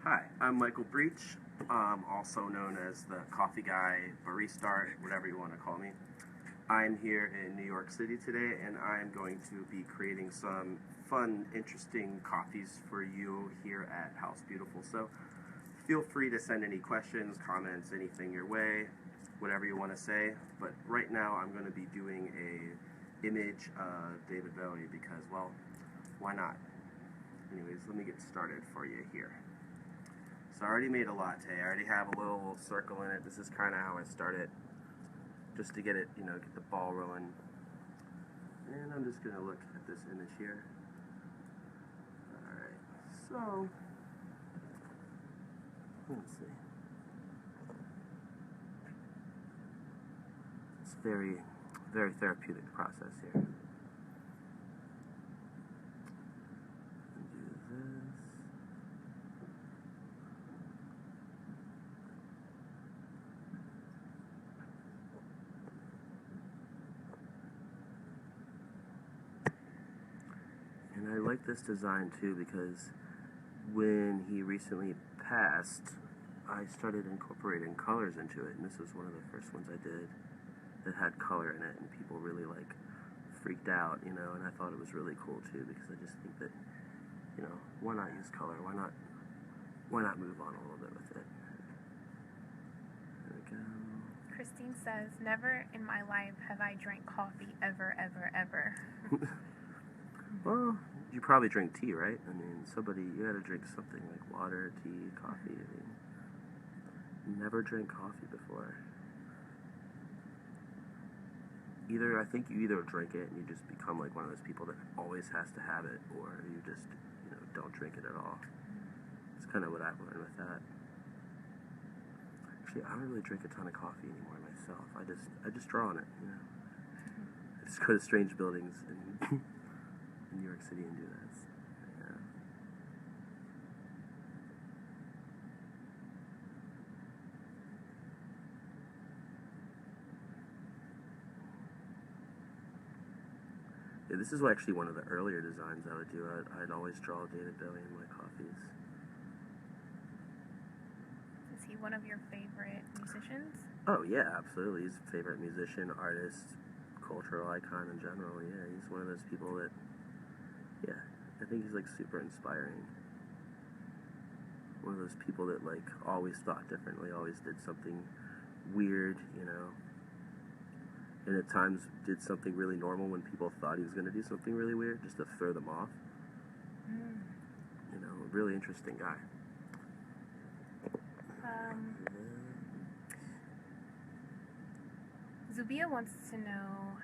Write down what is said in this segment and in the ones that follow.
Hi, I'm Michael Breach, also known as the Coffee Guy, Barista, whatever you want to call me. I'm here in New York City today, and I'm going to be creating some fun, interesting coffees for you here at House Beautiful. So feel free to send any questions, comments, anything your way, whatever you want to say. But right now I'm going to be doing a image of David Bowie because, well, why not? Anyways, let me get started for you here. So I already made a latte. I already have a little circle in it. This is kind of how I start it, just to get it, get the ball rolling. And I'm just going to look at this image here. Alright, so, let's see. It's very, very therapeutic process here. And I like this design too because when he recently passed, I started incorporating colors into it, and this was one of the first ones I did that had color in it, and people really freaked out, and I thought it was really cool too because I just think that, why not use color? Why not move on a little bit with it? There we go. Christine says, never in my life have I drank coffee ever, ever, ever. Well, you probably drink tea, right? I mean, you gotta drink something like water, tea, coffee. I mean, never drank coffee before. I think you either drink it and you just become like one of those people that always has to have it, or you just, don't drink it at all. It's kind of what I've learned with that. Actually, I don't really drink a ton of coffee anymore myself. I just draw on it, I just go to strange buildings and in New York City and do that. Yeah. Yeah, this is actually one of the earlier designs I would do. I'd always draw David Bowie in my coffees. Is he one of your favorite musicians? Oh yeah, absolutely. He's a favorite musician, artist, cultural icon in general. Yeah, he's one of those people that, yeah, I think he's super inspiring. One of those people that always thought differently, always did something weird, and at times did something really normal when people thought he was going to do something really weird, just to throw them off. A really interesting guy. Zubia wants to know,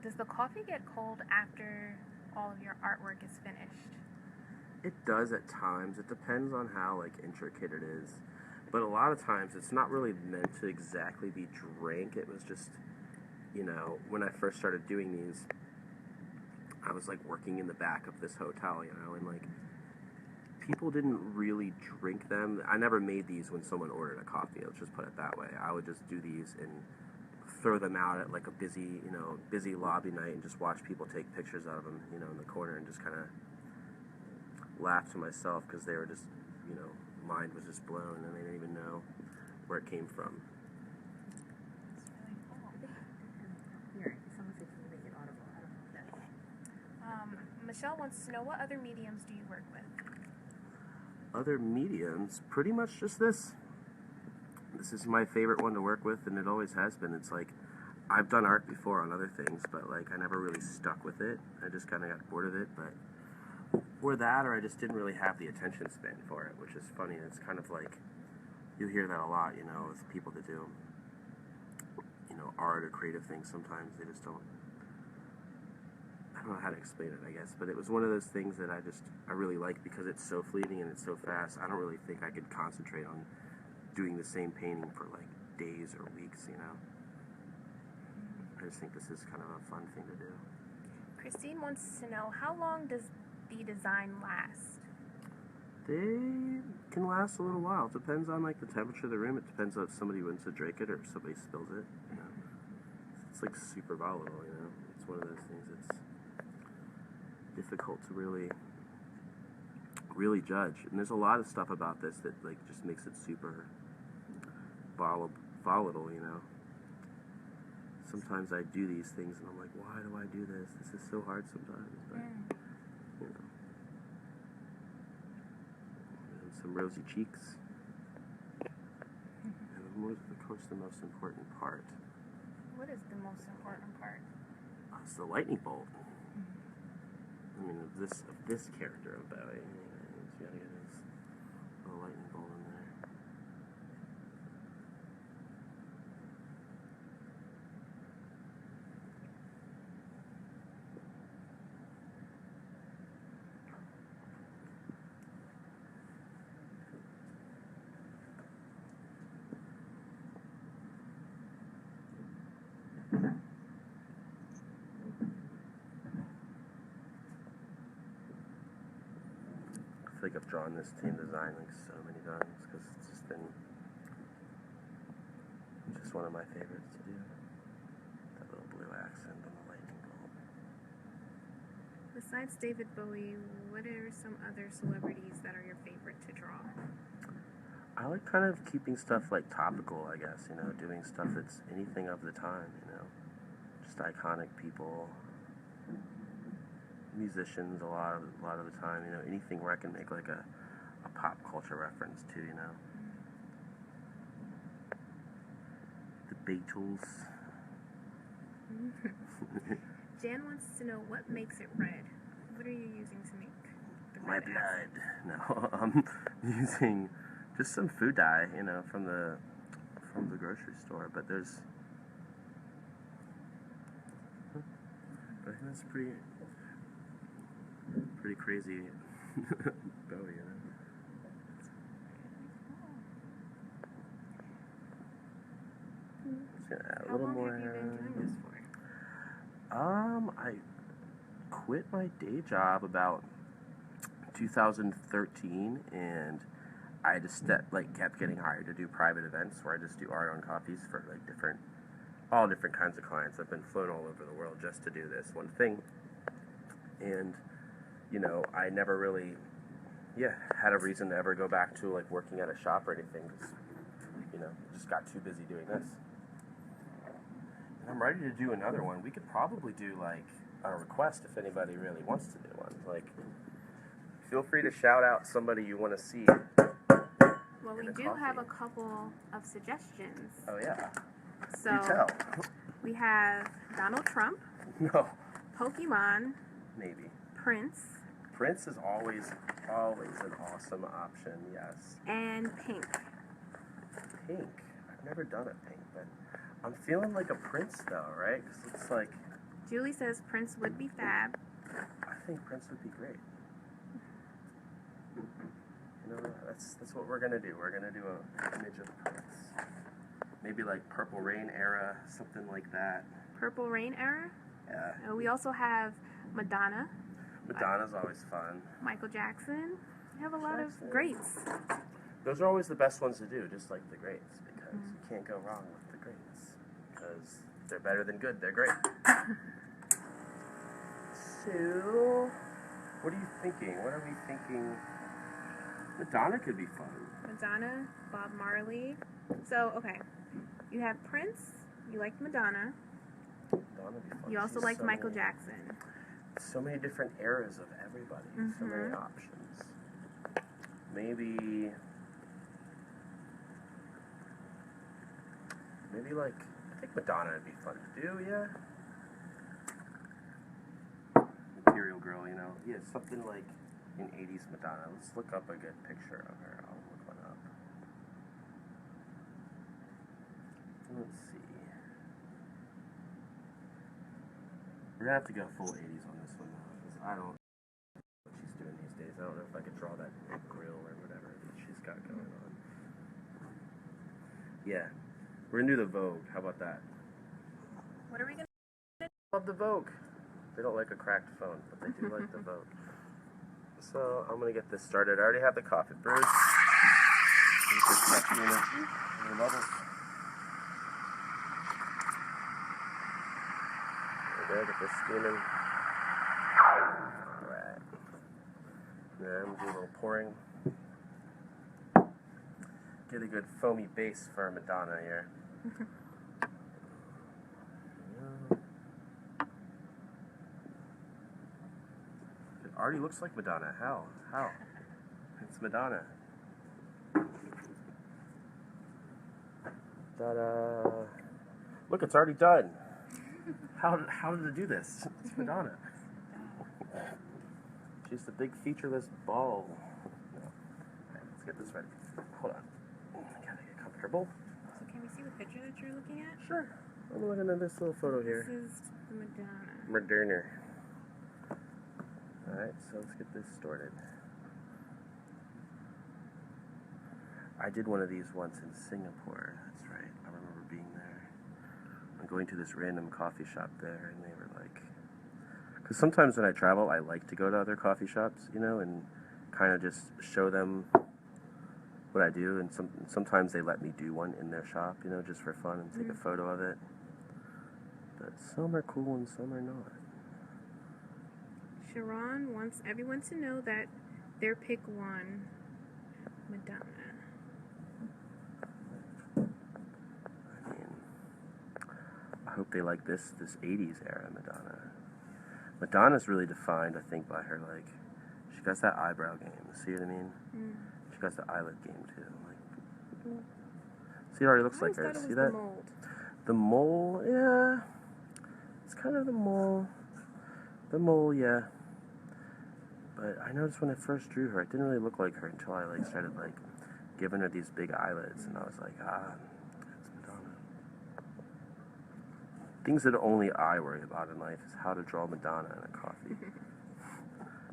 does the coffee get cold after all of your artwork is finished? It does at times. It depends on how intricate it is. But a lot of times it's not really meant to exactly be drank. It was just, when I first started doing these, I was working in the back of this hotel, and people didn't really drink them. I never made these when someone ordered a coffee, let's just put it that way. I would just do these and throw them out at a busy lobby night and just watch people take pictures of them, in the corner, and just kind of laugh to myself because they were just, mind was just blown and they didn't even know where it came from. Michelle wants to know, what other mediums do you work with? Other mediums? Pretty much just this. This is my favorite one to work with, and it always has been. It's I've done art before on other things, but I never really stuck with it. I just kind of got bored of it, but or that, or I just didn't really have the attention span for it, which is funny. It's kind of you hear that a lot, with people that do, art or creative things. Sometimes they just don't. I don't know how to explain it, I guess, but it was one of those things that I really like because it's so fleeting and it's so fast. I don't really think I could concentrate on doing the same painting for days or weeks, I just think this is kind of a fun thing to do. Christine wants to know, how long does the design last? They can last a little while. It depends on the temperature of the room. It depends on if somebody wants to drink it or if somebody spills it. It's super volatile. It's one of those things that's difficult to really really judge. And there's a lot of stuff about this that like just makes it super volatile, you know. Sometimes I do these things and I'm like, why do I do this? This is so hard sometimes. But, you know. And some rosy cheeks. And of course the most important part. What is the most important part? It's the lightning bolt. I mean, of this character of Bowie, you gotta get his little lightning bolt in there. I feel like I've drawn this team design like so many times because it's just been just one of my favorites to do. That little blue accent on the lightning bolt. Besides David Bowie, what are some other celebrities that are your favorite to draw? I like kind of keeping stuff like topical, I guess, you know, doing stuff that's anything of the time, you know, just iconic people. Musicians a lot of the time, you know, anything where I can make like a pop culture reference to, you know. The Beatles. Jan wants to know what makes it red. What are you using to make the My red blood. accent? No, I'm using just some food dye, you know, from the grocery store, but there's I think that's pretty crazy Bowie, you know. Just gonna add a How little long more. have you been doing this for? I quit my day job about 2013, and I just kept getting hired to do private events where I just do art on coffees for like all different kinds of clients. I've been flown all over the world just to do this one thing, and you know, I never really, had a reason to ever go back to like working at a shop or anything, because, you know, just got too busy doing this. And I'm ready to do another one. We could probably do like a request if anybody really wants to do one. Like, feel free to shout out somebody you want to see. Well, we do have a couple of suggestions. Oh yeah. So You tell. we have Donald Trump, No. Pokemon, Maybe. Prince, Prince is always an awesome option. Yes. and Pink. Pink. I've never done a pink, but I'm feeling like a Prince though, right? Because it's like, Julie says Prince would be fab. I think Prince would be great. You know, that's what we're gonna do. We're gonna do an image of Prince. Maybe like Purple Rain era, something like that. Purple Rain era. Yeah. We also have Madonna, Madonna's always fun. Michael Jackson. We have a lot of greats. Those are always the best ones to do, just like the greats, because you can't go wrong with the greats. Because they're better than good, they're great. So, what are you thinking? What are we thinking? Madonna could be fun. Madonna, Bob Marley. So, okay. You have Prince. You like Madonna. Madonna would be fun. You also She's like so Michael many- Jackson. So many different eras of everybody. So many options. Maybe like, I think Madonna would be fun to do, yeah. Imperial Girl, you know. Yeah, something like in 80s Madonna. Let's look up a good picture of her. I'll look one up. Let's see. We're gonna have to go full 80s on this one though, because I don't know what she's doing these days. I don't know if I could draw that grill or whatever that she's got going on. Yeah. We're gonna do the Vogue. How about that? What are we gonna Love the Vogue. They don't like a cracked phone, but they do like the Vogue. So I'm gonna get this started. I already have the coffee brewed. Bubbles. There, get this steaming. Alright. Yeah, I'm gonna do a little pouring. Get a good foamy base for Madonna here. It already looks like Madonna. How? How? It's Madonna. Ta-da! Look, it's already done. How did it do this? It's Madonna. She's the big featureless ball. No. Alright, let's get this ready. Hold on. I gotta get comfortable. So can we see the picture that you're looking at? Sure. I'm looking at this little photo here. This is the Madonna. Moderna. Alright, so let's get this started. I did one of these once in Singapore. That's right. I remember being there. I'm going to this random coffee shop there, and they were like... Because sometimes when I travel, I like to go to other coffee shops, you know, and kind of just show them what I do. And sometimes they let me do one in their shop, you know, just for fun and take a photo of it. But some are cool and some are not. Sharon wants everyone to know that their pick won Madonna. I mean, I hope they like this 80s era Madonna. Madonna's really defined, I think, by her, like, she got that eyebrow game, see what I mean? She got the eyelid game, too. Like, see, it already looks like her. See that? The mold. The mole, yeah. It's kind of the mole. The mole, yeah. But I noticed when I first drew her, it didn't really look like her until I, like, started, like, giving her these big eyelids, and I was like, that's Madonna. Things that only I worry about in life is how to draw Madonna in a coffee.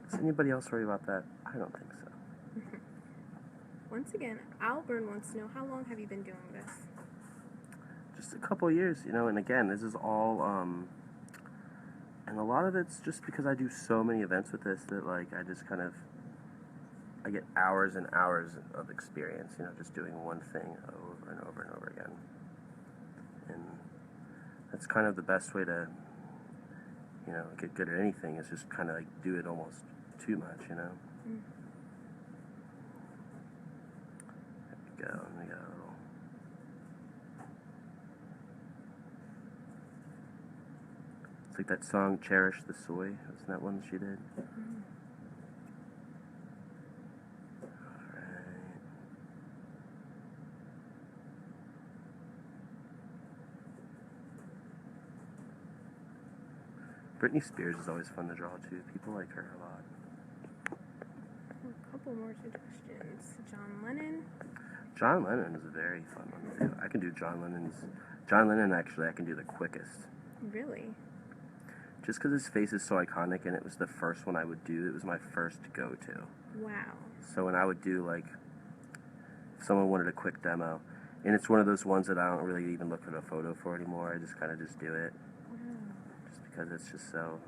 Does anybody else worry about that? I don't think so. Once again, Alburn wants to know, how long have you been doing this? Just a couple years, you know, and again, this is all, and a lot of it's just because I do so many events with this that, like, I just kind of, I get hours and hours of experience, you know, just doing one thing over and over and over again. And that's kind of the best way to, you know, get good at anything, is just kind of, like, do it almost too much, you know? There we go, and we got a little... It's like that song, Cherish the Soy. Wasn't that one she did? Alright. Britney Spears is always fun to draw, too. People like her a lot. A couple more suggestions. John Lennon. John Lennon is a very fun one to do. I can do John Lennon's... John Lennon, actually, I can do the quickest. Really? Just because his face is so iconic, and it was the first one I would do. It was my first go-to. Wow. So when I would do, like, if someone wanted a quick demo, and it's one of those ones that I don't really even look at a photo for anymore. I just kind of just do it. Just because it's just so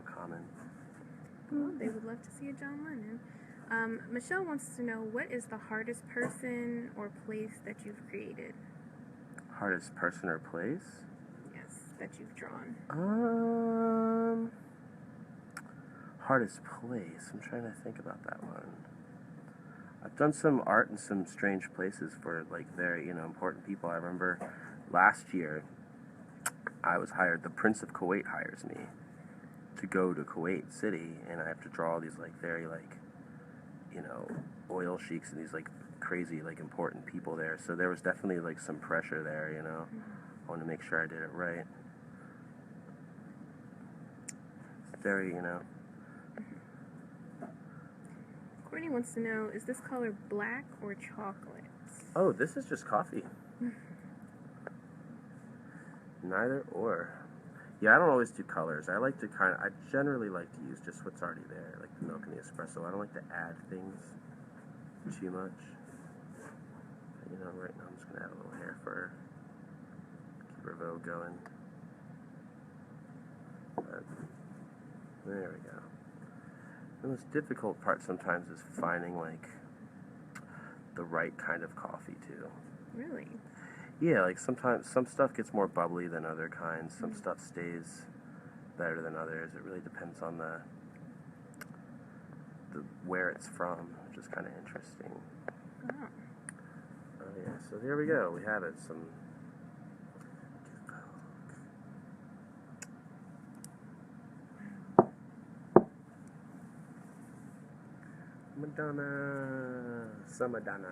common. Well, they would love to see a John Lennon. Michelle wants to know, what is the hardest person or place that you've created? Hardest person or place? Yes, that you've drawn. Hardest place. I'm trying to think about that one. I've done some art in some strange places for, like, very, you know, important people. I remember last year I was hired, the Prince of Kuwait hires me to go to Kuwait City, and I have to draw these, like, very, like, you know, oil sheiks and these, like, crazy, like, important people there. So there was definitely, like, some pressure there, you know. I wanted to make sure I did it right. It's very, you know. Courtney wants to know, is this color black or chocolate? Oh, this is just coffee. Neither or. Yeah, I don't always do colors. I like to I generally like to use just what's already there, like the milk and the espresso. I don't like to add things too much. You know, right now I'm just going to add a little hair for her. Keep her vogue going. But, there we go. The most difficult part sometimes is finding, like, the right kind of coffee, too. Really? Yeah, like, sometimes some stuff gets more bubbly than other kinds. Some stuff stays better than others. It really depends on the where it's from, which is kind of interesting. Oh. Oh yeah, so here we go. We have it. Some Madonna, some Madonna.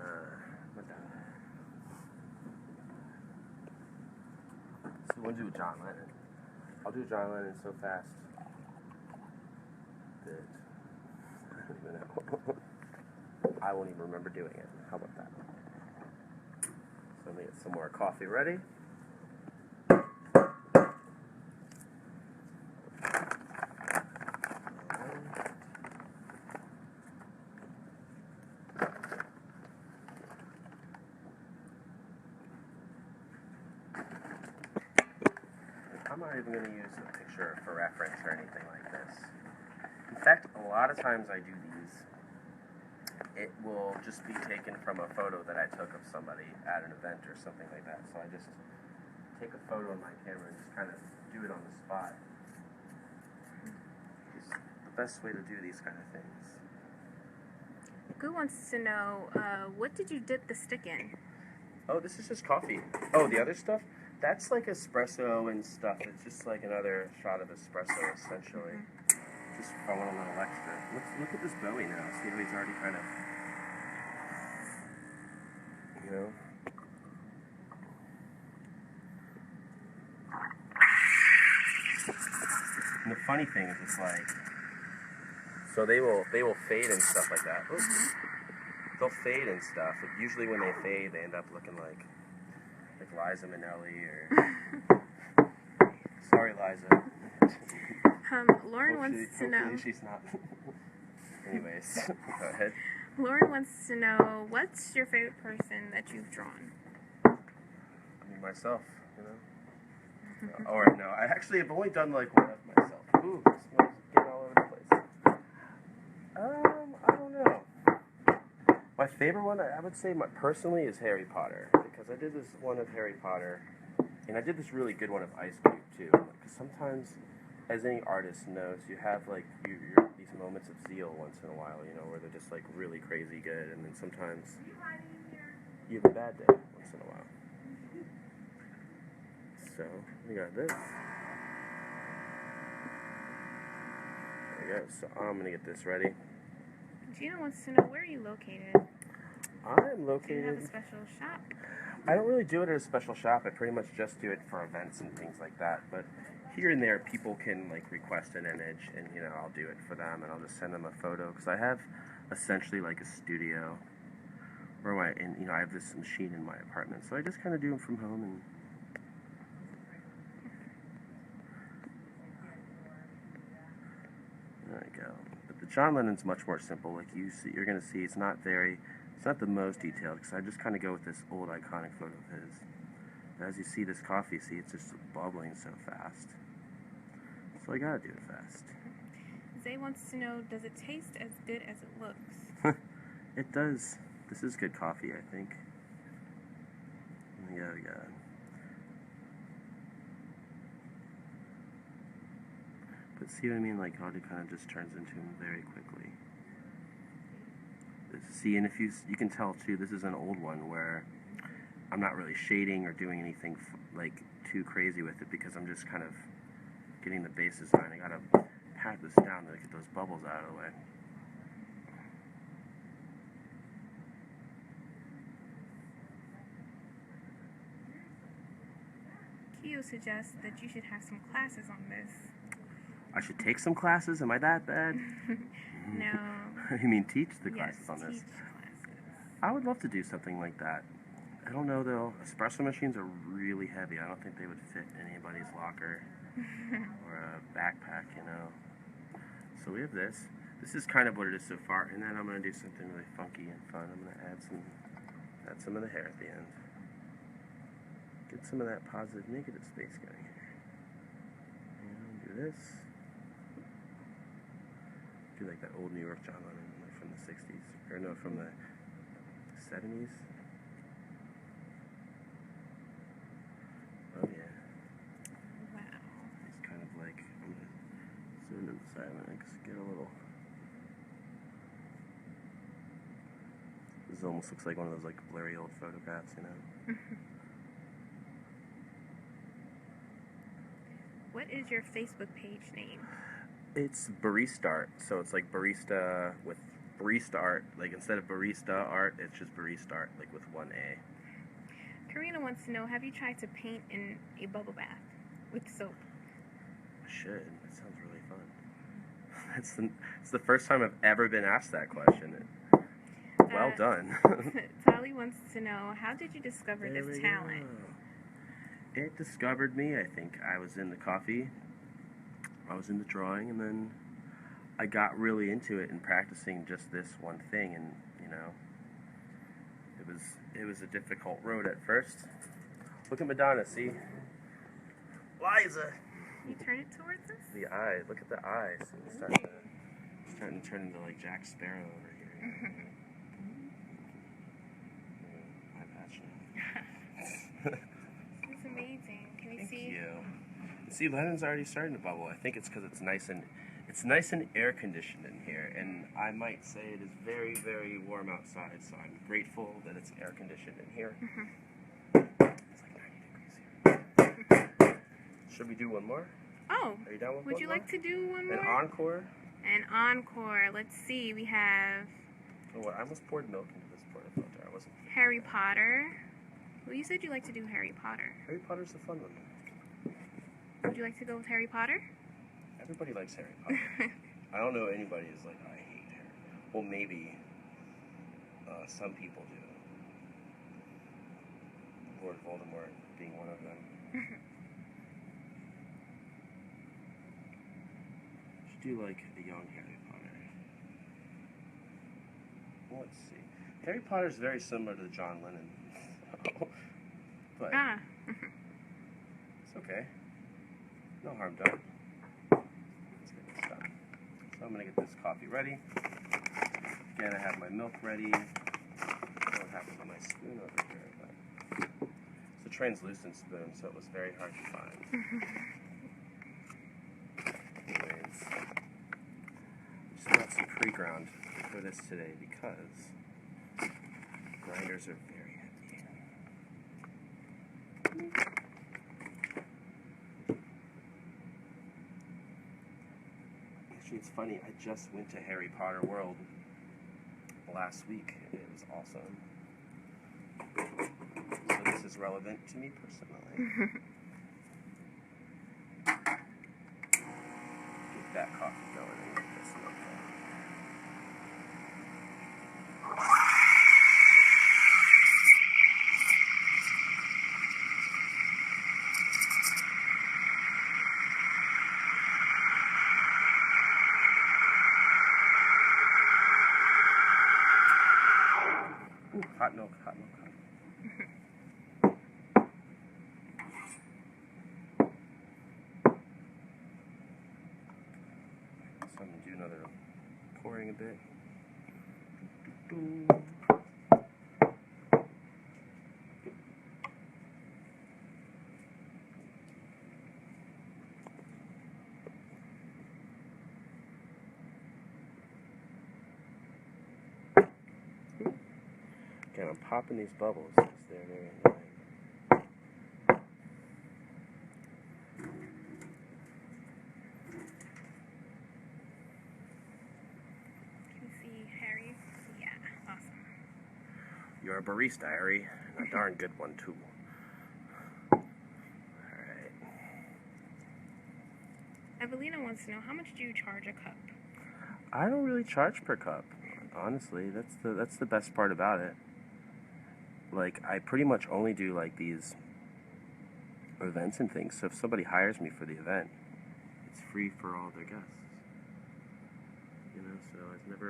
So we'll do John Lennon. I'll do John Lennon so fast that I don't even know. I won't even remember doing it. How about that? So let me get some more coffee ready. I'm not even going to use a picture for reference or anything like this. In fact, a lot of times I do these, it will just be taken from a photo that I took of somebody at an event or something like that. So I just take a photo on my camera and just kind of do it on the spot. It's the best way to do these kind of things. Who wants to know, what did you dip the stick in? Oh, this is just coffee. Oh, the other stuff? That's like espresso and stuff. It's just like another shot of espresso, essentially. Just if I want a little extra. Look at this Bowie now. See how he's already kind of, you know. And the funny thing is, it's like, so they will fade and stuff like that. Oops. They'll fade and stuff. Usually when they fade, they end up looking like Liza Minnelli or sorry, Liza. Lauren wants to know. Hopefully she's not. Anyways, go ahead. Lauren wants to know, what's your favorite person that you've drawn? I mean, myself, you know. Or no, I actually have only done like one of myself. Ooh, it smells getting all over the place. I don't know. My favorite one, I would say, personally, is Harry Potter, because I did this one of Harry Potter, and I did this really good one of Ice Cube too. Because sometimes, as any artist knows, you have like these moments of zeal once in a while, you know, where they're just like really crazy good, and then sometimes you have a bad day once in a while. So we got this. There we go. So I'm gonna get this ready. Gina wants to know, where are you located? I'm located. Do you have a special shop? I don't really do it at a special shop. I pretty much just do it for events and things like that. But here and there, people can like request an image, and you know, I'll do it for them, and I'll just send them a photo, because I have essentially like a studio, and you know, I have this machine in my apartment, so I just kind of do them from home. And there we go. But the John Lennon's much more simple. Like you're gonna see, it's not the most detailed, because I just kind of go with this old iconic photo of his. And as you see this coffee, it's just bubbling so fast. So I gotta do it fast. Zay wants to know, does it taste as good as it looks? It does. This is good coffee, I think. There we go. But see what I mean? Like how it kind of just turns into him very quickly. See, and if you can tell too, this is an old one where I'm not really shading or doing anything like too crazy with it, because I'm just kind of getting the bases on. I gotta pat this down to get those bubbles out of the way. Keo suggests that you should have some classes on this. I should take some classes? Am I that bad? No. You mean teach the Yes, classes on this? teach classes. I would love to do something like that. I don't know though. Espresso machines are really heavy. I don't think they would fit in anybody's locker or a backpack, you know. So we have this. This is kind of what it is so far, and then I'm going to do something really funky and fun. I'm going to add some of the hair at the end. Get some of that positive negative space going here. And do this. Do like that old New York John Lennon, like from the 60s. Or no, from the 70s. Oh yeah. Wow. It's kind of like, I'm going to zoom in the side and just get a little It almost looks like one of those like blurry old photographs, you know. What is your Facebook page name? It's Barista Art, so it's like barista with barista art. Like instead of barista art, it's just Barista Art, like with one A. Karina wants to know, have you tried to paint in a bubble bath with soap? I should. That sounds really fun. It's the first time I've ever been asked that question. Well done. Tali wants to know, how did you discover this talent? It discovered me, I think. I was in the coffee, I was in the drawing, and then I got really into it and practicing just this one thing, and you know, it was a difficult road at first. Look at Madonna, see? Liza! You turn it towards us? The eyes, look at the eyes. It's starting to turn into like Jack Sparrow over here. My passion. It's amazing. Can you Thank see? you. See, Lennon's already starting to bubble. I think it's because it's nice and air conditioned in here, and I might say it is very, very warm outside. So I'm grateful that it's air conditioned in here. It's like 90 degrees here. Should we do one more? Oh, Are you down with would one you more? like to do one more? An encore? An encore. Let's see. We have Oh, I almost poured milk into this portafilter. I wasn't. Harry Potter. Well, you said you like to do Harry Potter. Harry Potter's the fun one. Would you like to go with Harry Potter? Everybody likes Harry Potter. I don't know anybody who's like, I hate Harry. Well, maybe some people do. Lord Voldemort being one of them. Should do like a young Harry Potter. Well, let's see. Harry Potter's very similar to John Lennon. But it's okay. No harm done. Let's get this done. So I'm going to get this coffee ready. Again, I have my milk ready. I don't know what happened to my spoon over here, but it's a translucent spoon, so it was very hard to find. Anyways, just got some pre-ground for this today because grinders are very heavy. Actually, it's funny, I just went to Harry Potter World last week. It was awesome. So this is relevant to me personally. Get that coffee going and get this milk going. Ooh, hot milk, hot milk, hot milk. So I'm going to do another pouring a bit. Again, I'm popping these bubbles because they're very annoying. Can you see Harry? Yeah, awesome. You're a barista, Harry, and a darn good one too. Alright. Evelina wants to know, how much do you charge a cup? I don't really charge per cup, honestly. That's the best part about it. Like, I pretty much only do like these events and things. So if somebody hires me for the event, it's free for all their guests. You know, so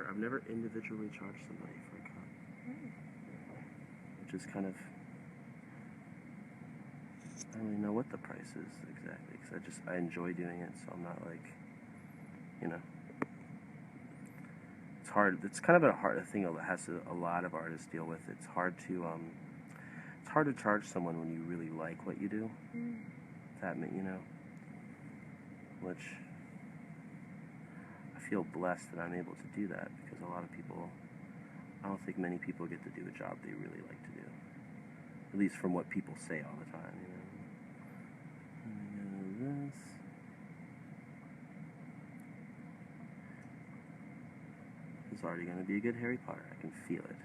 I've never individually charged somebody for a cup. Which is kind of, I don't really know what the price is exactly, because I enjoy doing it, so I'm not like, you know, it's hard. It's kind of a thing that has a lot of artists deal with. It's hard to charge someone when you really like what you do. That, you know, which I feel blessed that I'm able to do that, because a lot of people I don't think many people get to do a job they really like to do. At least from what people say all the time, you know. This. It's already going to be a good Harry Potter. I can feel it.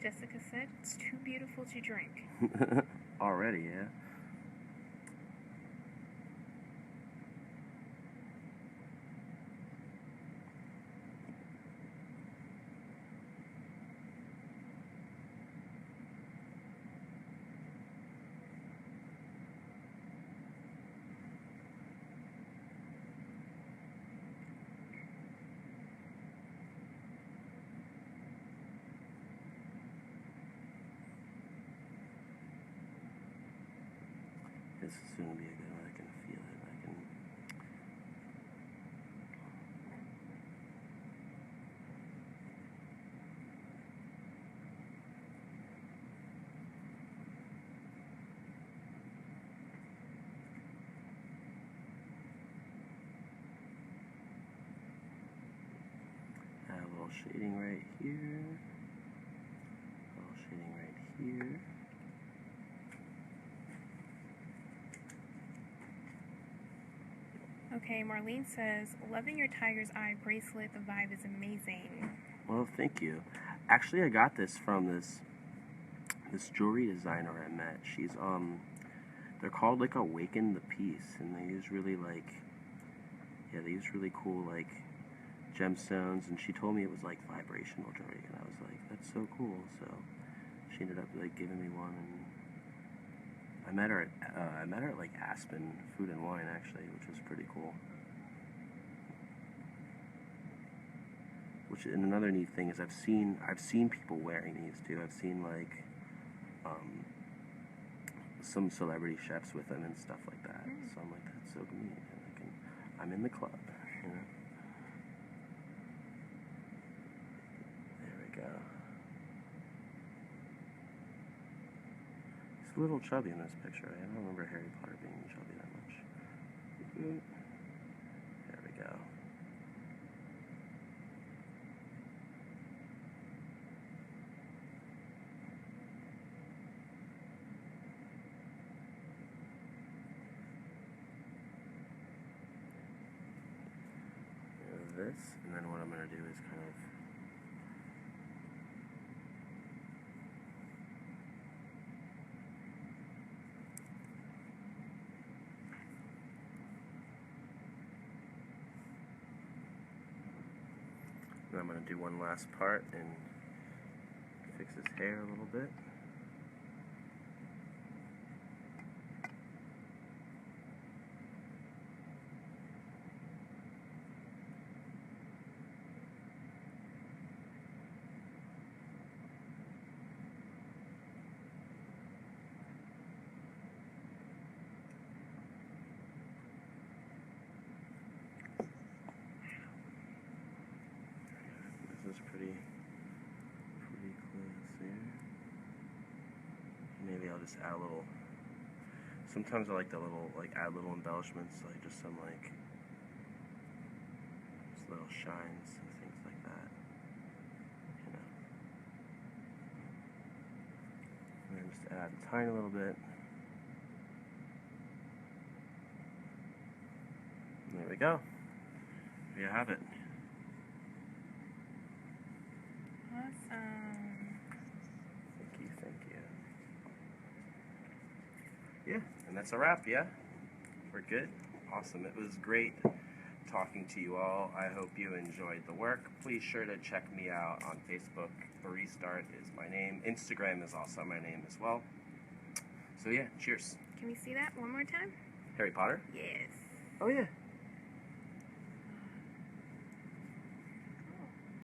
Jessica said it's too beautiful to drink. Already, yeah. This is going to be a good one. I can feel it. I have a little shading right here. A little shading right here. Okay, Marlene says, loving your tiger's eye bracelet. The vibe is amazing. Well, thank you. Actually, I got this from this jewelry designer I met. She's they're called like Awaken the Piece, and they use really they use really cool like gemstones. And she told me it was like vibrational jewelry, and I was like, that's so cool. So she ended up like giving me one, and I met her at like Aspen Food and Wine actually, which was pretty cool. And another neat thing is I've seen people wearing these too. I've seen like some celebrity chefs with them and stuff like that. So I'm like, that's so neat. And I'm in the club, you know. There we go. He's a little chubby in this picture. I don't remember Harry Potter being chubby that much. There we go. This, and then what I'm going to do is kind of I'm going to do one last part and fix his hair a little bit. This is pretty close there. Maybe I'll just add a little. Sometimes I like add little embellishments, like just some just little shines and things like that. You know. And then just add a tiny little bit. And there we go. There you have it. Awesome. Thank you. Yeah, and that's a wrap, yeah? We're good? Awesome. It was great talking to you all. I hope you enjoyed the work. Please sure to check me out on Facebook. Baristart is my name. Instagram is also my name as well. So yeah, cheers. Can we see that one more time? Harry Potter? Yes. Oh yeah.